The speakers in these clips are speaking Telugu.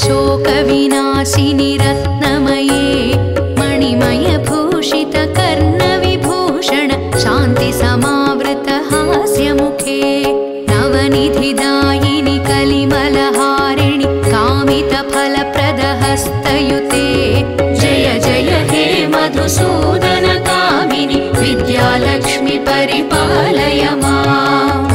शोकविनाशिनि रत्नमये विद्यालक्ष्म्यनुते जय जय हे मधुसूदन कामिनि विद्यालक्ष्मी परिपालय माम्।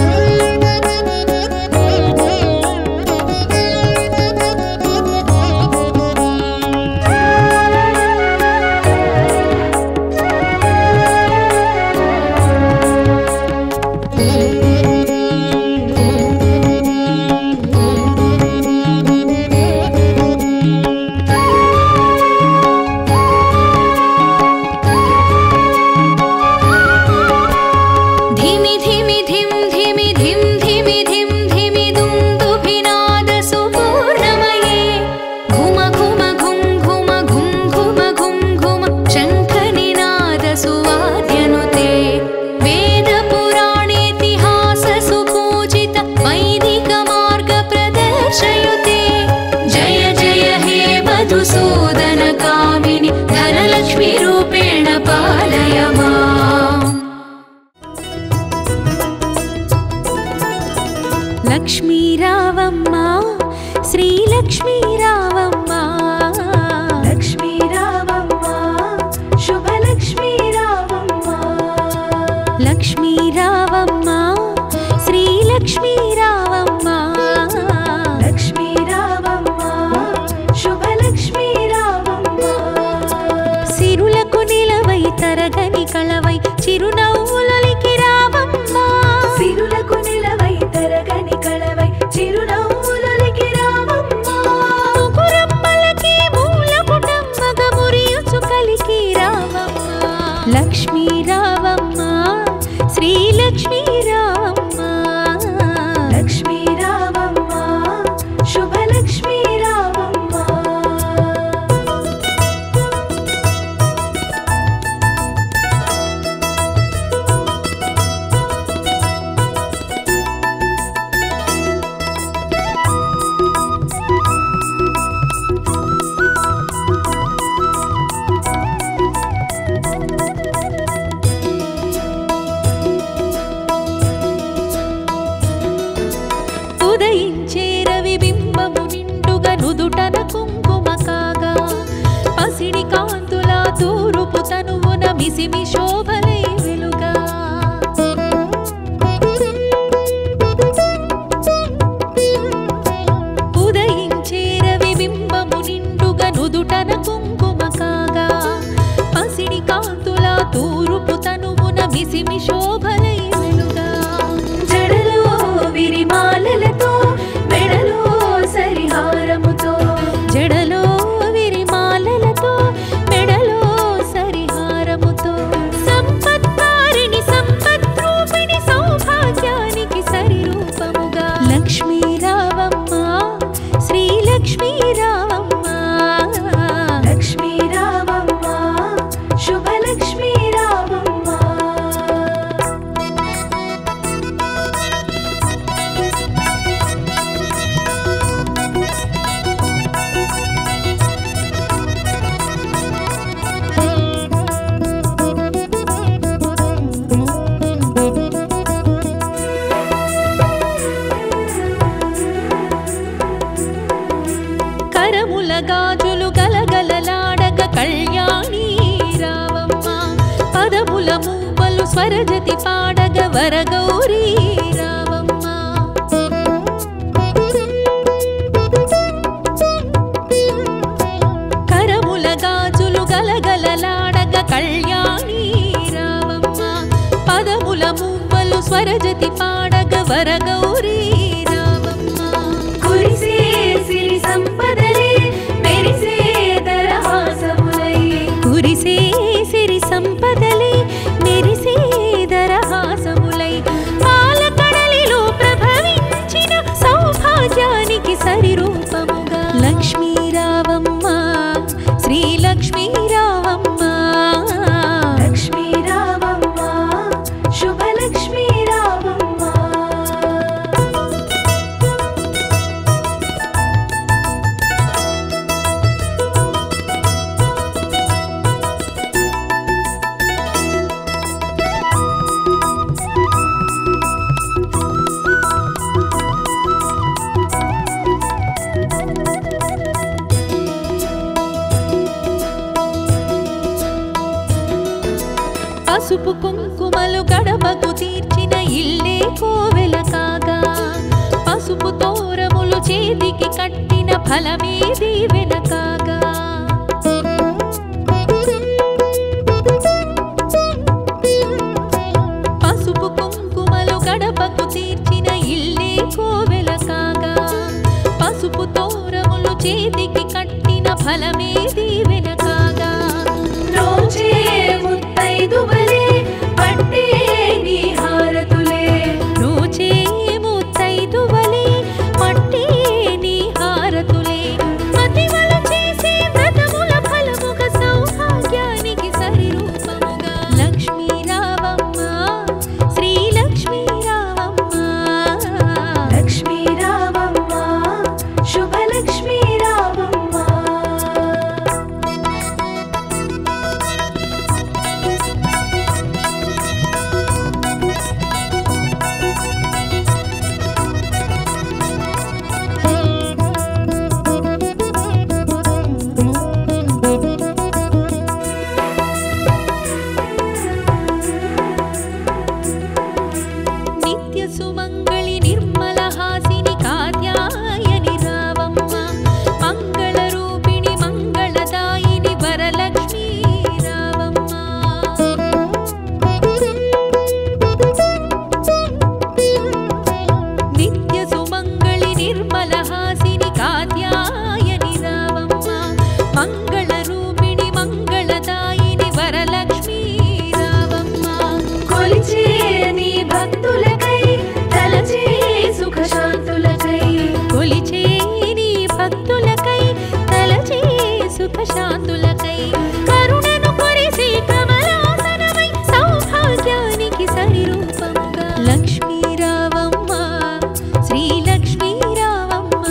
लक्ष्मी रावम्मा श्री लक्ष्मी रावम्मा लक्ष्मी रावम्मा शुभ लक्ष्मी रावम्मा लक्ष्मी रावम्मा श्री लक्ष्मी रावम्मा लक्ष्मी रावम्मा शुभ लक्ष्मी रावम्मा सिरुలకు నిలవై తరగని కళవై చిరునవ్వులకి రావమ్మ సిరులకు నిలవై తరగని కళవై చిరునవ్వులకి రావమ్మ ముకురమ్మలకి మూలపుటమ్మగ మురియుచు కలికి రావమ్మ లక్ష్మీ రావమ్మ శ్రీ లక్ష్మీ రావమ్మ లక్ష్మీ రావమ్మ శుభ లక్ష్మీ రావమ్మ ఉదయించే రవి బింబము నిండుగా నుదుటన కుంకుమ కాగా పసిడి కాంతుల తూరుపు తనువున మిసిమి శోభలై వెలుగా ఉదయించే రవి బింబము నిండుగా నుదుటన కుంకుమ కాగా పసిడి కాంతుల తూరుపు తనువున మిసిమి శోభలై వెలుగా జడలో విరిమాలలతో మెడలో సరిహారముతో జడలో విరిమాలలతో మెడలో సరిహారముతో సంపత్కారిణి సంపద్రూపిణి సౌభాగ్యానికి సరిరూపముగా లక్ష్మీ రావమ్మ శ్రీ లక్ష్మీ రావమ్మ లక్ష్మీ రావమ్మ శుభ లక్ష్మీ రావమ్మ కరముల గాజులు గలగలలాడక కళ్యాణి రావమ్మ పదముల మూవలు స్వరజతి పాడగ వరగౌరీ రావమ్మ కరముల గాజులు గలగలలాడగ కళ్యాణి రావమ్మ పదముల మూవలు స్వరజతి పాడగ వరగౌరీ రావమ్మ కురిసే సిరి సంపదలే మెరిసే దరహాసములై కురిసే సిరి సంపదలే మెరిసే దరహాసములై పాలకడలిలో ప్రభవించిన సౌభాగ్యానికి సరిరూపముగా లక్ష్మీ రావమ్మ శ్రీ లక్ష్మీ రావమ్మ లక్ష్మీ రావమ్మ శుభ లక్ష్మీ రావమ్మ పసుపు కుంకుమలు గడపకు తీర్చిన ఇల్లే కోవెల కాగా పసుపు తోరములు చేతికి కట్టిన ఫలమే దీవెన కాగా పసుపు కుంకుమలు గడపకు తీర్చిన ఇల్లే కోవెల కాగా పసుపు తోరములు చేతికి కట్టిన ఫలమే దీవెన కాగా రోజే ముత్తైదువలే పట్టే నీ హారతులే రోజే ముత్తైదువలే పట్టే నీ హారతులే మతివలు చేసే వ్రతముల ఫలముగా సౌభాగ్యానికి సరిరూపముగా లక్ష్మీ రావమ్మ శ్రీ లక్ష్మీ రావమ్మ లక్ష్మీ రావమ్మ శుభలక్ష్మీ రావమ్మ నిత్య సుమంగళి నిర్మల హాసిని కాత్యాయని రావమ్మ మంగళ రూపిణి మంగళదాయిని వరలక్ష్మీ రావమ్మ నిత్య సుమంగళి నిర్మల హాసిని కాత్యాయని రావమ్మ మంగళ రూపిణి మంగళదాయిని వరలక్ష్మీ రావమ్మ కొలిచే నీ భక్తులకై తలచే సుఖశాంతులకై కొలిచే నీ భక్తులకై తలచే సుఖశాంతులకై కరుణను కురిసే కమలాసనమై సౌభాగ్యానికి సరిరూపముగా లక్ష్మీ రావమ్మ శ్రీ లక్ష్మీ రావమ్మ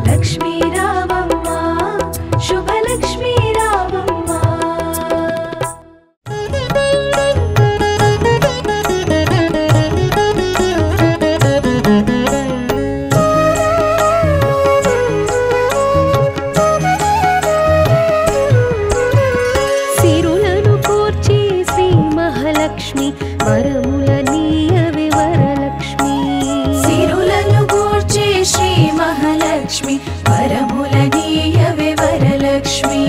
లక్ష్మీ రావమ్మ శుభలక్ష్మీ రావమ్మ సిరులను కోర్చి శ్రీ మహాలక్ష్మి వరముల నీయవే వరలక్ష్మి సిరులను గూర్చే శ్రీ మహాలక్ష్మి వరముల నీయవే వరలక్ష్మి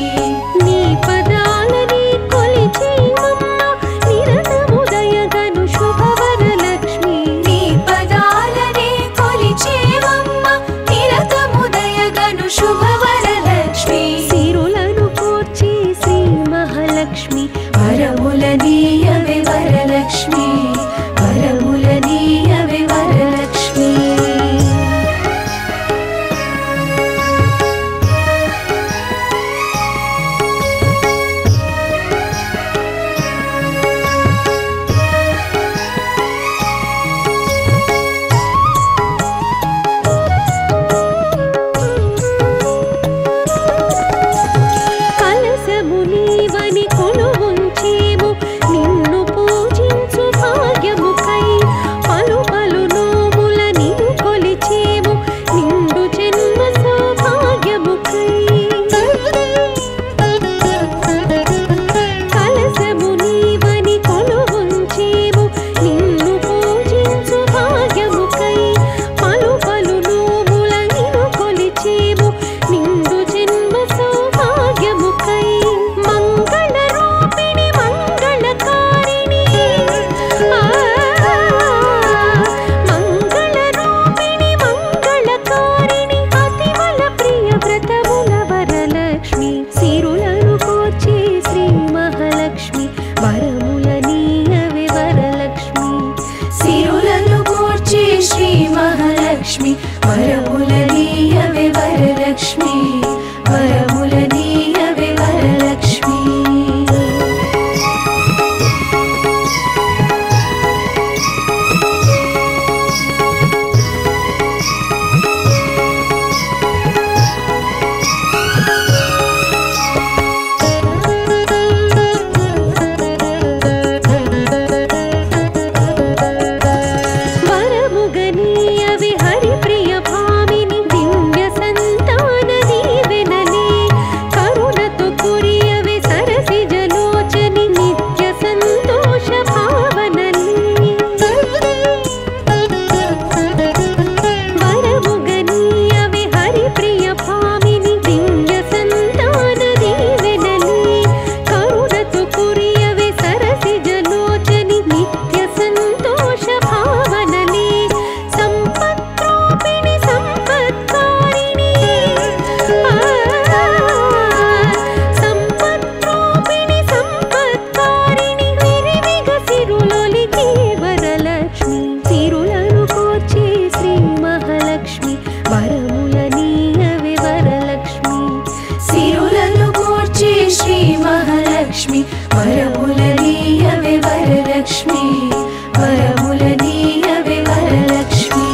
వరలక్ష్మి వరములనీయవే వరలక్ష్మి వరములనీయవే వరలక్ష్మి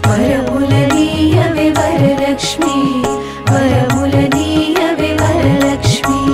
వరములనీయవే వరలక్ష్మి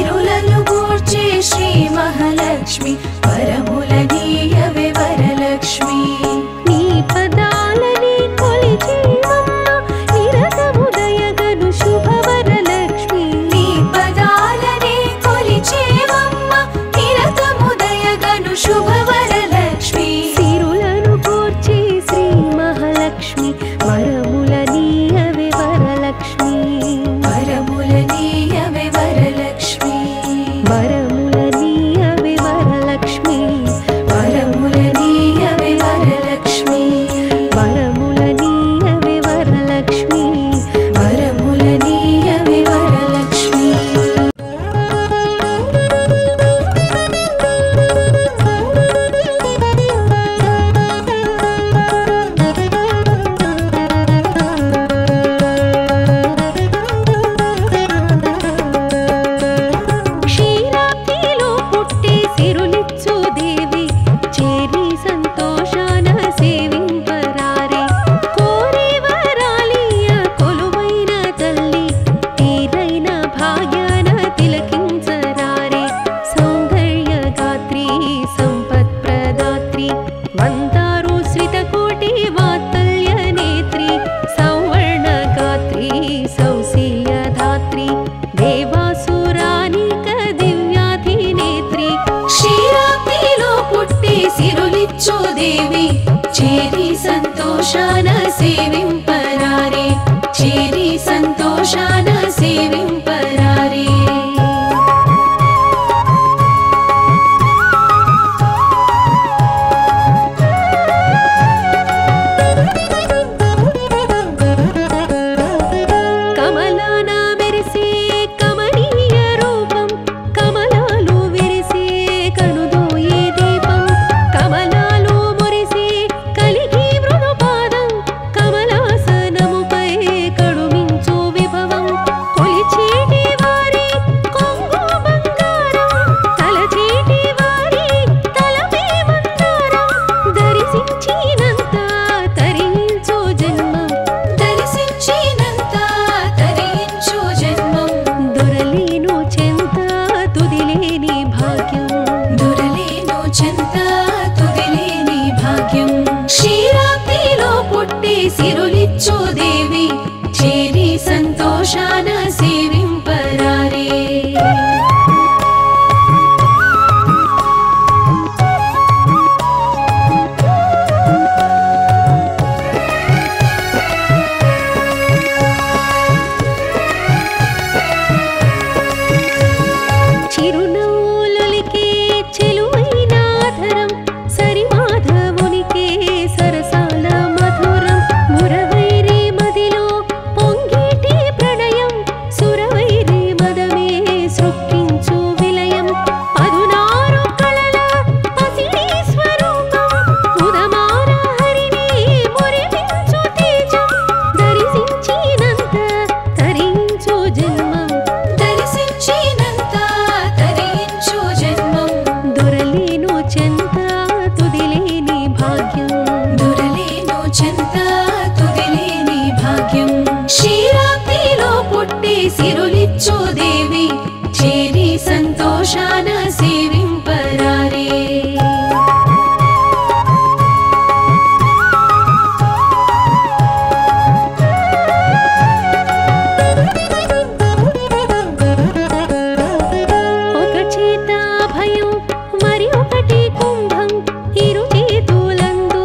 వరములనీయవే వరలక్ష్మి వరములనీయవే వరలక్ష్మి నీ పదాలని కొలిచేవమ్మ నిరతముదయగను శుభవరలక్ష్మి నీ పదాలని కొలిచేవమ్మ నిరతముదయగను శుభవరలక్ష్మి సిరులను కోర్చే శ్రీ మహాలక్ష్మి వరములనీయవే వరలక్ష్మి వరములనీయవే వరలక్ష్మి వరములనీయవే వరలక్ష్మి వరములనీయవే వరలక్ష్మి వరములనీయవే వరలక్ష్మి వరములనీయవే వరలక్ష్మి దేవి చేరి సంతోషాన సేవింపరారే చేరి సంతోషాన సేవింపరారే కమలాన మెరిసే కమనీయ రూపం కమలాలు విరిసే కనుదోయే దీపం కమలాలు మురిసే కలిగి మృదుపాదం కమలా భాగ్యం దొరలేను చెంత తుదిలేని భాగ్యం క్షీరాబ్దిలో పుట్టి సిరులిచ్చు దేవి చేరి సంతోషాన సేవింపరారే సిరులిచ్చు దేవి చేరి సంతోషాన సేవింపరారే ఒక చేత భయం మరి ఒకటి కుంభం ఇరు చేతులందు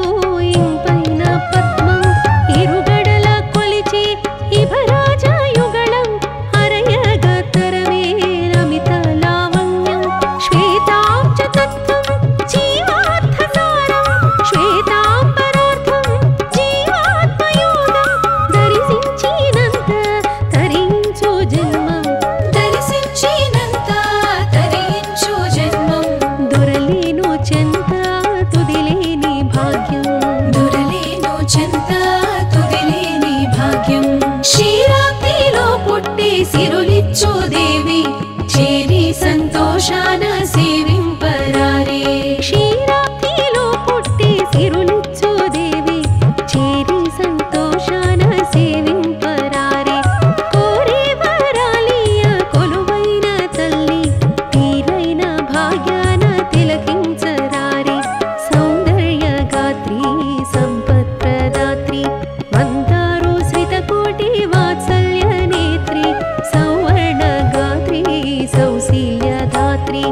ఇంపైన పద్మం ఇరుగడల కొలిచి ఇభరాజ యుగళం అరయగతరవేరమిత లావణ్యం శ్వేతాబ్జతత్వం జీవార్థసారం శ్వేతాంబరార్థం జీవాత్మయోగం దర్శించినంత తరించు జన్మం దర్శించినంత తరించు జన్మం దొరలేను చెంత తుదిలేని భాగ్యం దొరలేను చెంత తుదిలేని భాగ్యం క్షీరాబ్దిలో పుట్టి సిరులిచ్చు దేవి చేరి సంతోషాన సేవింపరారే క్షీరాబ్దిలో పుట్టి సిరులిచ్చు దేవి చేరి సంతోషాన సేవింపరారే కోరే వరాలియ కొలువైన తల్లి తీరైన భాగ్యాన తిలకించరారే సౌందర్య గాత్రి సంపత్ ప్రదాత్రి మందారు శ్రితకోటి వాత్సల్య నేత్రి సౌవర్ణ గాత్రి సౌశీల్య దాత్రి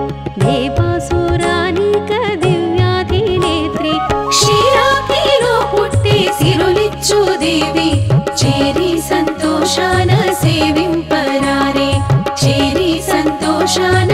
దేవాసురానిక దివ్యాధినేత్రి క్షీరాబ్దిలో పుట్టి సిరులిచ్చు దేవి చేరి సంతోషాన సేవింపరారే చేరి సంతోషాన